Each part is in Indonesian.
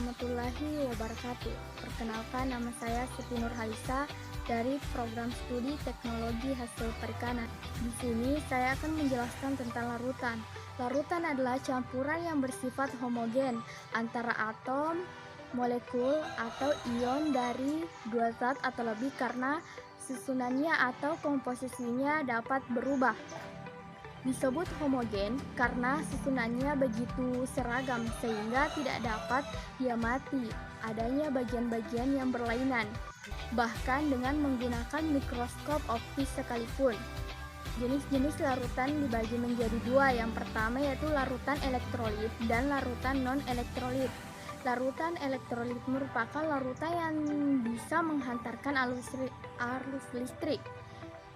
warahmatullahi wabarakatuh. Perkenalkan, nama saya Siti Nurhalisa dari Program Studi Teknologi Hasil Perikanan. Di sini saya akan menjelaskan tentang larutan. Larutan adalah campuran yang bersifat homogen antara atom, molekul, atau ion dari dua zat atau lebih karena susunannya atau komposisinya dapat berubah. Disebut homogen karena susunannya begitu seragam sehingga tidak dapat diamati adanya bagian-bagian yang berlainan, bahkan dengan menggunakan mikroskop optis sekalipun. Jenis-jenis larutan dibagi menjadi dua. Yang pertama yaitu larutan elektrolit dan larutan non-elektrolit. Larutan elektrolit merupakan larutan yang bisa menghantarkan arus listrik.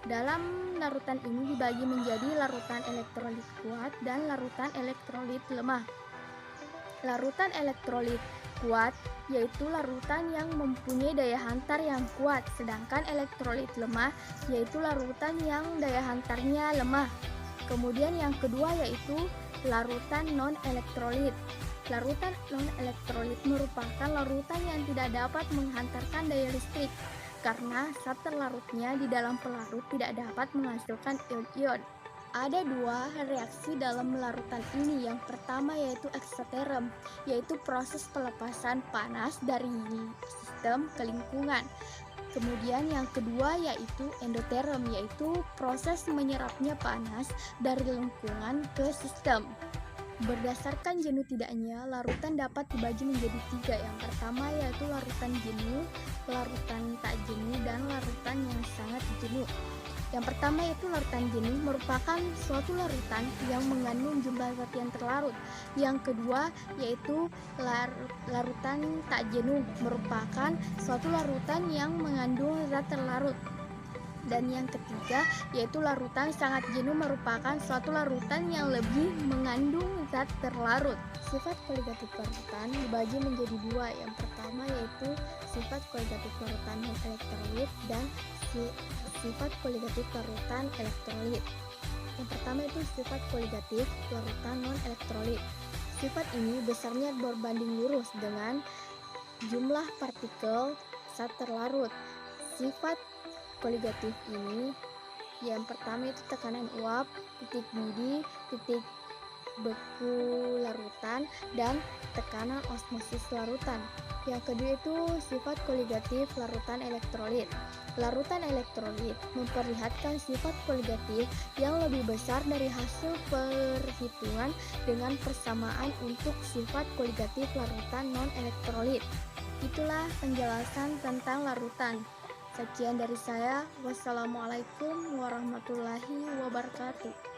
Dalam larutan ini dibagi menjadi larutan elektrolit kuat dan larutan elektrolit lemah. Larutan elektrolit kuat yaitu larutan yang mempunyai daya hantar yang kuat, sedangkan elektrolit lemah yaitu larutan yang daya hantarnya lemah. Kemudian yang kedua yaitu larutan non-elektrolit. Larutan non-elektrolit merupakan larutan yang tidak dapat menghantarkan daya listrik karena zat terlarutnya di dalam pelarut tidak dapat menghasilkan ion-ion. Ada dua reaksi dalam larutan ini. Yang pertama yaitu eksoterm, yaitu proses pelepasan panas dari sistem ke lingkungan. Kemudian yang kedua yaitu endoterm, yaitu proses menyerapnya panas dari lingkungan ke sistem. Berdasarkan jenuh tidaknya, larutan dapat dibagi menjadi tiga. Yang pertama yaitu larutan jenuh, larutan tak jenuh, dan larutan yang sangat jenuh. Yang pertama yaitu larutan jenuh, merupakan suatu larutan yang mengandung jumlah zat yang terlarut. Yang kedua yaitu larutan tak jenuh, merupakan suatu larutan yang mengandung zat terlarut. Dan yang ketiga yaitu larutan sangat jenuh, merupakan suatu larutan yang lebih mengandung zat terlarut. Sifat koligatif larutan dibagi menjadi dua. Yang pertama yaitu sifat koligatif larutan non-elektrolit dan sifat koligatif larutan elektrolit. Yang pertama itu sifat koligatif larutan non-elektrolit. Sifat ini besarnya berbanding lurus dengan jumlah partikel zat terlarut. Sifat koligatif ini yang pertama itu tekanan uap, titik didih, titik beku larutan, dan tekanan osmosis larutan. Yang kedua itu sifat koligatif larutan elektrolit. Larutan elektrolit memperlihatkan sifat koligatif yang lebih besar dari hasil perhitungan dengan persamaan untuk sifat koligatif larutan non-elektrolit. Itulah penjelasan tentang larutan. Sekian dari saya. Wassalamualaikum warahmatullahi wabarakatuh.